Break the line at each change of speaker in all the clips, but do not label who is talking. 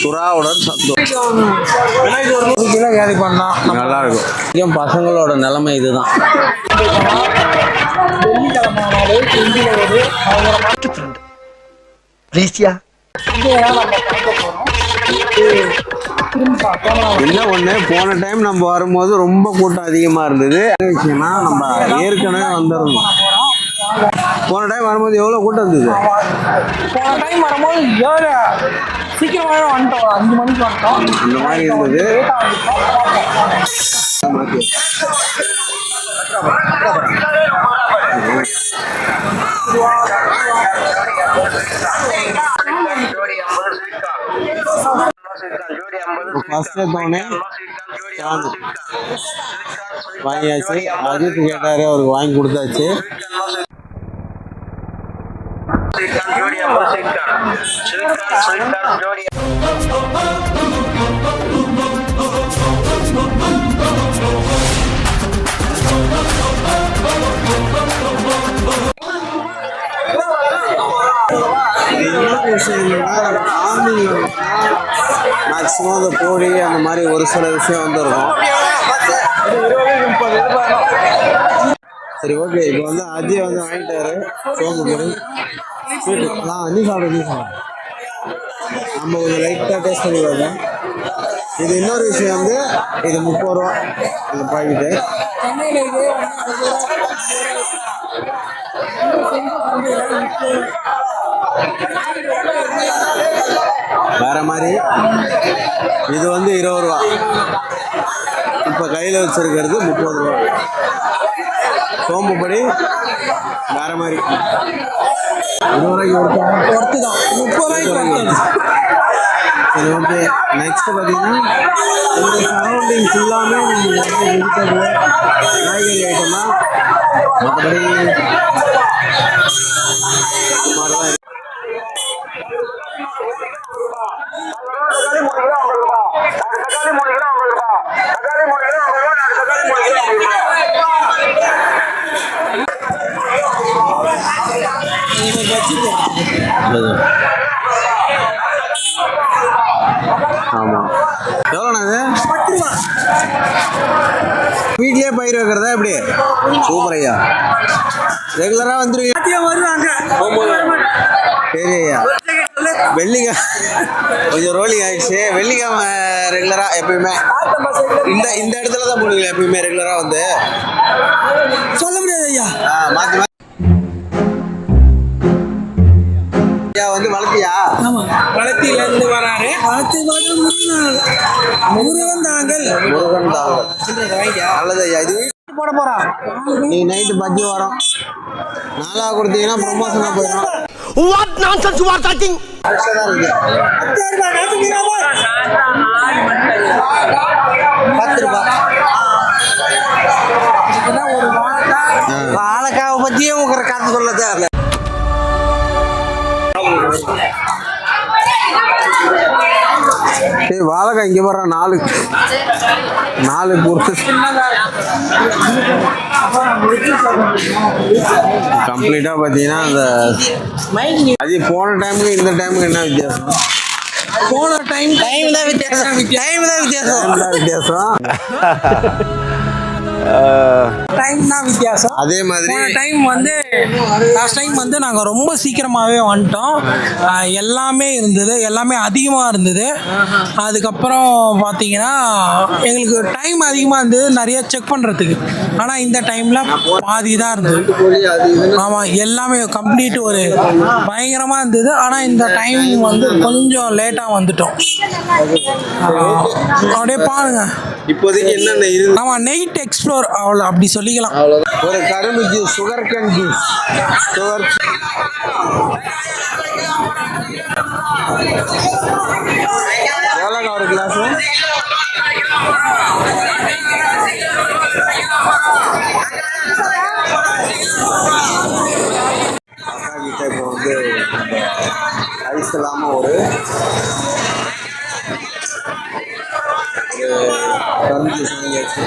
சுறாவுடன் Santhosh carry பண்ணலாம், நல்லா இருக்கும். பசங்களோட நிலைமை இதுதான். என்ன ஒண்ணு, போன டைம் நம்ம வரும்போது ரொம்ப கூட்டம் அதிகமா இருந்தது. விஷயம்னா நம்ம ஏற்கனவே வந்துருந்தோம். போன டைம் வரும்போது எவ்வளவு கூட்டம் இருந்தது?
போன டைம் வரும்போது சீக்கிரமாகவே வந்துட்டோம், 5 மணிக்கு வந்துட்டோம்.
இந்த மாதிரி இருந்தது. வாங்கியாச்சு. அஜித் கேட்டாரு, அவருக்கு வாங்கி கொடுத்தாச்சு. மேக்சிமம் அந்த கோழி அந்த மாதிரி ஒரு சில விஷயம் வந்துருக்கும். சரி, ஓகே. இப்போ வந்து அஜய் வந்து வாங்கிட்டாரு சோம்பு பொடி ஸ்வீட்டு. நீ சாப்பிடு. நம்ம கொஞ்சம் லைட்டாக டேஸ்ட் பண்ணி பார்ப்போம். இது இன்னொரு விஷயம் வந்து, இது 30 ரூபா இந்த பாக்கெட்டு. வேற மாதிரி இது வந்து 20 ரூபா. இப்போ கையில் வச்சிருக்கிறது 30 ரூபா. சோம்புப்படி வேற மாதிரி 20 ரூபாய்க்கு ஒர்த்து தான். 30 ரூபாய்க்கு. சரி, ஓகே. நெக்ஸ்ட் பார்த்தீங்கன்னா இந்த சரௌண்டிங் ஃபுல்லாமே வெஜிடபிள் காய்கறி ஐட்டம் தான். மற்றபடி சுமார் தான். ஆமா, எவ்வளோண்ணா இது? வீட்லயே பயிர் வைக்கிறதா எப்படி? சூப்பர் ஐயா. ரெகுலரா வந்துருவீங்க? சரி ஐயா. வெள்ளிக்கிழமை கொஞ்சம் ரோலிங் ஆயிடுச்சு. வெள்ளிக்கிழமை ரெகுலரா எப்பயுமே இந்த இடத்துல தான் போடுவீங்களா? எப்பயுமே ரெகுலரா வந்து சொல்ல முடியாது ஐயா. மாத்தி வந்து வளர்த்தியா?
ஆமா, வளர்த்தியில இருந்து வராரு. முருகன் தாங்கல்
நல்லது ஐயா. இது போட போறான். நீ நைட்டு பஜ்ஜி வரும். 4 கொடுத்தீங்கன்னா ப்ரொமோஷனா போயிடும். What nonsense you are talking? 10 ரூபாய். வாழைக்காவை பத்தியே உங்க கருத்து சொல்லது. வாழைக்காய் இங்க வர 4 பொறுத்து கம்ப்ளீட்டா பாத்தீங்கன்னா அந்த அது போன டைமுக்கு இந்த டைமுக்கு என்ன வித்தியாசம்?
போன டைம் தான் வித்தியாசம்.
அதே மாதிரி
லாஸ்ட் டைம் வந்து நாங்கள் ரொம்ப சீக்கிரமாகவே வந்துட்டோம். எல்லாமே இருந்தது, எல்லாமே அதிகமாக இருந்தது. அதுக்கப்புறம் பார்த்தீங்கன்னா எங்களுக்கு டைம் அதிகமாக இருந்தது நிறைய செக் பண்ணுறதுக்கு. ஆனால் இந்த டைமில் பாதி தான் இருந்தது. ஆமாம், எல்லாமே கம்ப்ளீட் ஒரு பயங்கரமாக இருந்தது. ஆனால் இந்த டைம் வந்து கொஞ்சம் லேட்டாக வந்துட்டோம். அப்படியே பாருங்க
இப்போதைக்கு என்னென்ன இருக்கு.
ஆமாம், நைட் எக்ஸ்ப்ளோர் அவ்வளோ அப்படி சொல்லிக்கலாம்.
ஒரு கரும்பு juice, sugar cane juice, sugar எவ்வளோண்ணா ஒரு கிளாஸ்? அக்கா கிட்ட இப்போ வந்து ஐஸ் இல்லாமல் ஒரு கரும்பு ஜூஸ் வாங்கியாச்சு.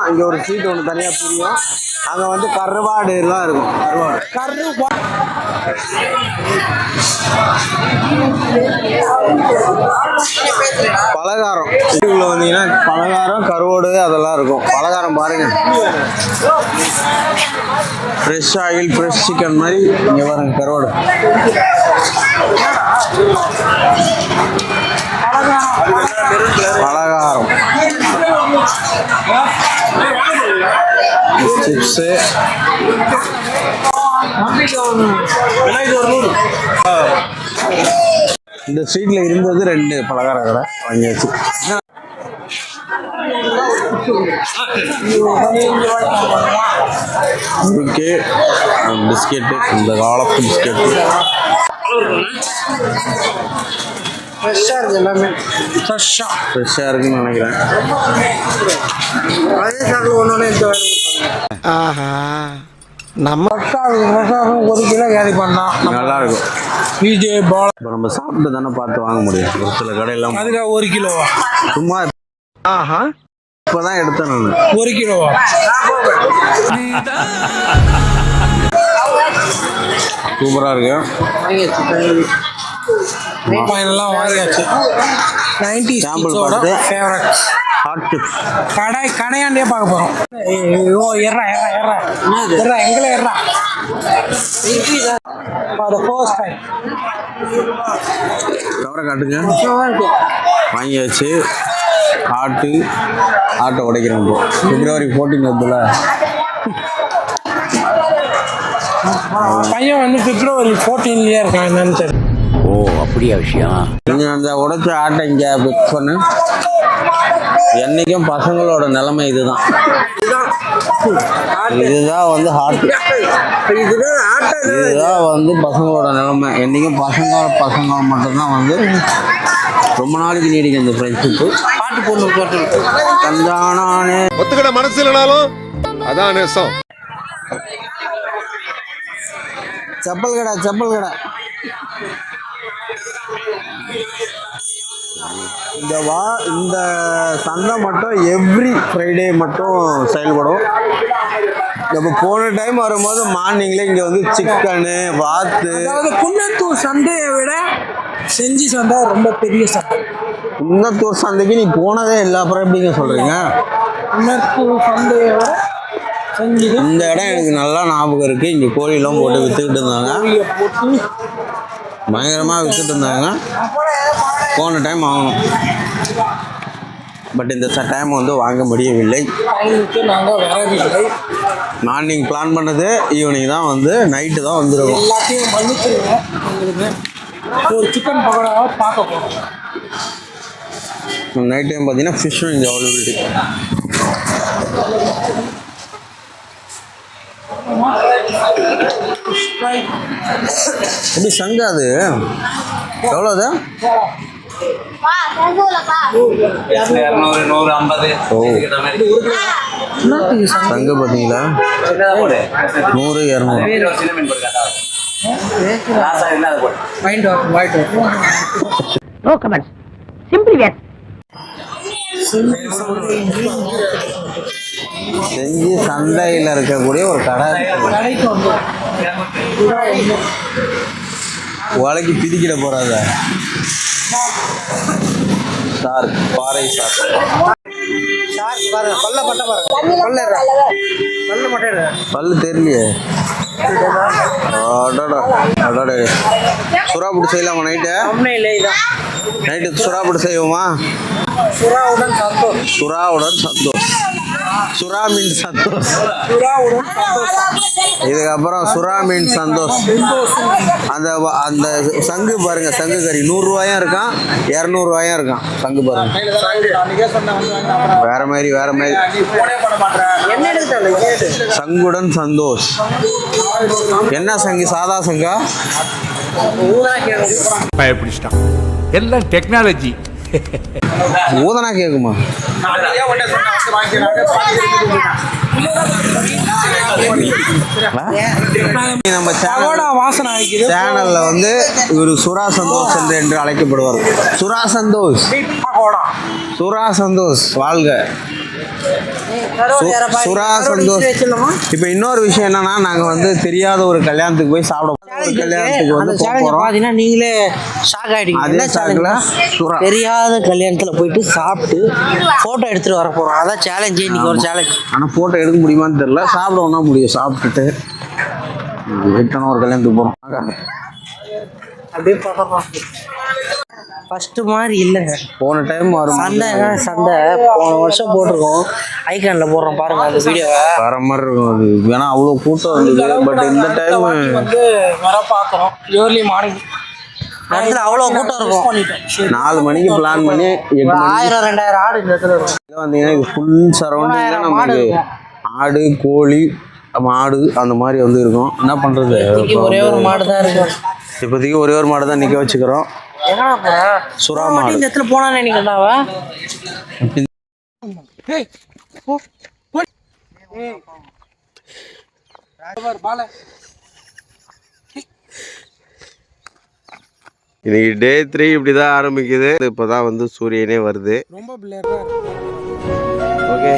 இங்கே ஒரு ஸ்ட்ரீட் ஒன்று தனியாக பிரியும். அங்கே வந்து கருவாடுலாம் இருக்கும். பலகாரம் வீட்டுக்குள்ள வந்தீங்கன்னா பலகாரம் கருவாடு அதெல்லாம் இருக்கும். பலகாரம் பாருங்க, ஃப்ரெஷ் ஆயில் ஃப்ரெஷ் சிக்கன் மாதிரி இங்கே பாருங்க கருவாடு. பலகாரம் சிப்ஸு இந்த ஸ்ட்ரீட்ல இருந்தது 2 பலகார கடை வாங்கியாச்சு. முறுக்கு பிஸ்கெட்டு, இந்த காலத்து பிஸ்கெட்டு ஃப்ரெஷ்ஷாக இருக்குது. எல்லாமே ஃப்ரெஷ்ஷாக இருக்குன்னு நினைக்கிறேன். அதே சாப்பில் ஒன்று எடுத்து ஆஹா நம்ம
1 கிலோ கேரி பண்ணலாம்.
நல்லா இருக்கும்.
விஜே பால்
இப்போ நம்ம சாப்பிட்டு தானே பார்த்து வாங்க முடியும். ஒரு சில கடையெல்லாம்
அதுக்காக 1 கிலோவா
சும்மா. ஆஹா இப்போதான் எடுத்தேன் நான்.
1 கிலோவா
சூப்பராக இருக்கு.
ஃபைனலாக வாங்கியாச்சு. 90s கிட்ஸோட ஃபேவரட்
ஹாட் சிப்ஸ்
கடையாண்டே பார்க்க போகிறோம். ஐயோ எறா எங்களை எறா ஃபர்ஸ்ட் டைம்
கவரை காட்டுங்க. வாங்கியாச்சு. ஆட்டை உடைக்கிறோம். இப்போ February 14 வருதுல.
பையன் வந்து February 14 இருக்கான். என்னன்னு தெரியும்.
ஓ அப்படியா விஷயம்.
நீங்கள் அந்த உடைச்ச ஆட்டை இங்கே பிக் பண்ணு. என்றைக்கும் பசங்களோட நிலைமை இதுதான். இதுதான் வந்து ஹார்ட். இதுதான் வந்து பசங்களோட நிலைமை. என்றைக்கும் பசங்க மட்டும்தான் வந்து ரொம்ப நாளைக்கு நீடிக்கும் இந்த ஃப்ரெண்ட்ஷிப்பு. பாட்டு போட்டு தந்தானே
ஒத்துக்கிட மனசு இல்லைனாலும் அதான் நேசம்.
செப்பல் கடை இந்த சந்தை மட்டும் எவ்ரி ஃப்ரைடே மட்டும் செயல்படும். நம்ம போன டைம் வரும்போது மார்னிங்ல இங்கே வந்து சிக்கனு வாத்து.
அதாவது குன்னத்தூர் சந்தையை விட செஞ்சி சந்தை ரொம்ப பெரிய சந்தை.
குன்னத்தூர் சந்தைக்கு நீ போனதே இல்லை, அப்புறம் எப்படிங்க சொல்றீங்க?
குன்னத்தூர் சந்தையை விட செஞ்சி
இந்த இடம் எனக்கு நல்லா ஞாபகம் இருக்கு. இங்கே கோழியெல்லாம் போட்டு வித்துக்கிட்டு இருந்தாங்க. பயங்கரமாக வித்துட்டு இருந்தாங்க. போன டைம் வாங்கணும், பட் இந்த டைம் வந்து வாங்க முடியவில்லை.
நாங்கள் வரவில்லை.
மார்னிங் பிளான் பண்ணது ஈவினிங் தான் வந்து நைட்டு தான் வந்துருக்கும்.
எல்லாத்தையும் மன்னிச்சிருங்க. உங்களுக்கு ஒரு சிக்கன் பக்கோடாவை பார்க்க போகிறோம்.
நைட் டைம் பார்த்தீங்கன்னா ஃபிஷ்ஷும் இங்கே அவைலபிலிட்டி. எப்படி சங்கு அது எவ்வளோ அது?
250.
சங்கு பார்த்தீங்களா? 100 200.
No comments. Simply yes.
செஞ்சி சந்தையில் இருக்கக்கூடிய ஒரு கடை. உலகி பிதிக்கிட போறாத சார், பாறை சார். பல்லு தெரியலையே. சுறா புட்டு செய்யலாமா நைட்டு? சுறா புட்டு செய்வோமா? சுறாவுடன் சந்தோஷ். சுறா மீன் சந்தோஷ். இதுக்கப்புறம் சுறா மீன் சந்தோஷ். அந்த சங்கு பாருங்க, சங்கு கறி 100 ரூபாயும் இருக்கான், 200 ரூபாயும் இருக்கான். சங்கு பாருங்க, வேற மாதிரி. சங்குடன் சந்தோஷ். என்ன சங்கு? சாதா சங்கா?
பயப்பிடிச்சிட்டான். எல்லாம் டெக்னாலஜி.
ஊதனா கேக்குமா? நம்ம சேனல்ல வந்து ஒரு சுறா சந்தோஷ் என்று அழைக்கப்படுவார். சுறா சந்தோஷ் வாழ்க. சுறா சந்தோஷ். இப்போ இன்னொரு விஷயம் என்னன்னா, நாங்கள் வந்து தெரியாத ஒரு கல்யாணத்துக்கு போய் சாப்பிட ஒரு கல்யாணத்துக்கு வந்து போகிறோம்.
பார்த்தீங்கன்னா நீங்களே ஷாக் ஆகிடுங்க.
அதே சாக்கில் சுறா
தெரியாத கல்யாணத்தில் போயிட்டு சாப்பிட்டு ஃபோட்டோ எடுத்துகிட்டு வர போகிறோம். அதான் சேலஞ்சு. இன்னைக்கு ஒரு சேலஞ்ச்.
ஆனால் ஃபோட்டோ எடுக்க முடியுமான்னு தெரியல. சாப்பிடவுன்னா முடியும். சாப்பிட்டுட்டு ரிட்டர்ன் ஒரு கல்யாணத்துக்கு போகிறோம்.
அப்படியே பார்க்கலாம். ஃபஸ்ட்டு மாதிரி இல்லைங்க.
போன டைம் வரும்
சண்டை போன வருஷம் போட்டிருக்கோம். ஐகானில் போடுறோம் பாருங்க அந்த வீடியோவை.
வர மாதிரி இருக்கும். அது ஏன்னா அவ்வளோ கூட்டம் இருந்தது. பட் இந்த டைம்
வந்து வர பார்க்குறோம். ஏர்லி மார்னிங்
இடத்துல அவ்வளோ கூட்டம் இருக்கும்.
4 மணிக்கு பிளான் பண்ணி 8 மணி
1000-2000 ஆடு இந்த இடத்துல இருக்கும்.
வந்தீங்கன்னா இது ஃபுல் சரௌண்டிங்கில் நமக்கு ஆடு, கோழி, மாடு அந்த மாதிரி வந்து இருக்கும். என்ன பண்ணுறது,
ஒரே ஒரு மாடு தான் இருக்கும்.
இப்போதைக்கு ஒரே ஒரு மாடு தான் நிற்க வச்சுக்கிறோம். சுறா மாடு.
இந்த இடத்துல போனானே நினைக்கிறதாவ.
இன்னைக்கு டே 3 இப்படிதான் ஆரம்பிக்குது. இப்போதான் வந்து சூரியனே வருது.
ரொம்ப பிளேயர் தான்.
ஓகே.